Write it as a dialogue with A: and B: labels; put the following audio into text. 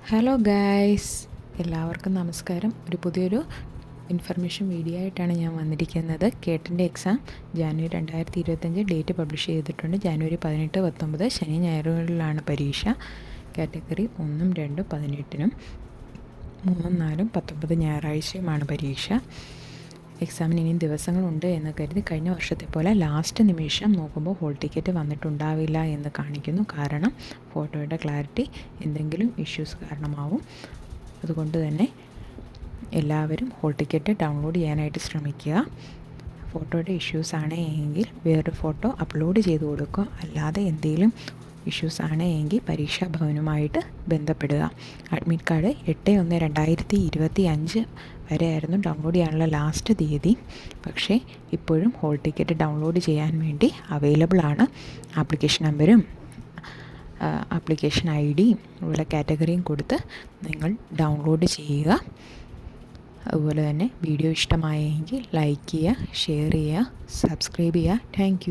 A: Hello guys, എല്ലാവർക്കും നമസ്കാരം. പുതിയൊരു ഇൻഫർമേഷൻ വീഡിയോ ആയിട്ടാണ് ഞാൻ വന്നിരിക്കുന്നത്. കേട്ടിൻ്റെ എക്സാം ജാനുവരി 2025 ഡേറ്റ് പബ്ലിഷ് ചെയ്തിട്ടുണ്ട്. ജാനുവരി 18, 19 ശനി ഞായറുകളിലാണ് പരീക്ഷ. കാറ്റഗറി 1, 2, 18 3, 4, 19 ഞായറാഴ്ചയുമാണ് പരീക്ഷ. എക്സാമിന് ഇനിയും ദിവസങ്ങളുണ്ട് എന്ന് കരുതി കഴിഞ്ഞ വർഷത്തെ പോലെ ലാസ്റ്റ് നിമിഷം നോക്കുമ്പോൾ ഹോൾ ടിക്കറ്റ് വന്നിട്ടുണ്ടാവില്ല എന്ന് കാണിക്കുന്നു. കാരണം ഫോട്ടോയുടെ ക്ലാരിറ്റി എന്തെങ്കിലും ഇഷ്യൂസ് കാരണമാവും. അതുകൊണ്ട് തന്നെ എല്ലാവരും ഹോൾ ടിക്കറ്റ് ഡൗൺലോഡ് ചെയ്യാനായിട്ട് ശ്രമിക്കുക. ഫോട്ടോയുടെ ഇഷ്യൂസ് ആണ് എങ്കിൽ വേറൊരു ഫോട്ടോ അപ്ലോഡ് ചെയ്ത് കൊടുക്കുക. അല്ലാതെ എന്തെങ്കിലും ഇഷ്യൂസ് ആണ് എങ്കിൽ പരീക്ഷാ ഭവനുമായിട്ട് ബന്ധപ്പെടുക. അഡ്മിറ്റ് കാർഡ് 8/1/2025 വരെയായിരുന്നു ഡൗൺലോഡ് ചെയ്യാനുള്ള ലാസ്റ്റ് തീയതി. പക്ഷേ ഇപ്പോഴും ഹോൾ ടിക്കറ്റ് ഡൗൺലോഡ് ചെയ്യാൻ വേണ്ടി അവൈലബിൾ ആണ്. ആപ്ലിക്കേഷൻ നമ്പരും ആപ്ലിക്കേഷൻ ID അതുപോലെ കാറ്റഗറിയും കൊടുത്ത് നിങ്ങൾ ഡൗൺലോഡ് ചെയ്യുക. അതുപോലെ തന്നെ വീഡിയോ ഇഷ്ടമായെങ്കിൽ ലൈക്ക് ചെയ്യുക, ഷെയർ ചെയ്യുക, സബ്സ്ക്രൈബ് ചെയ്യുക. താങ്ക്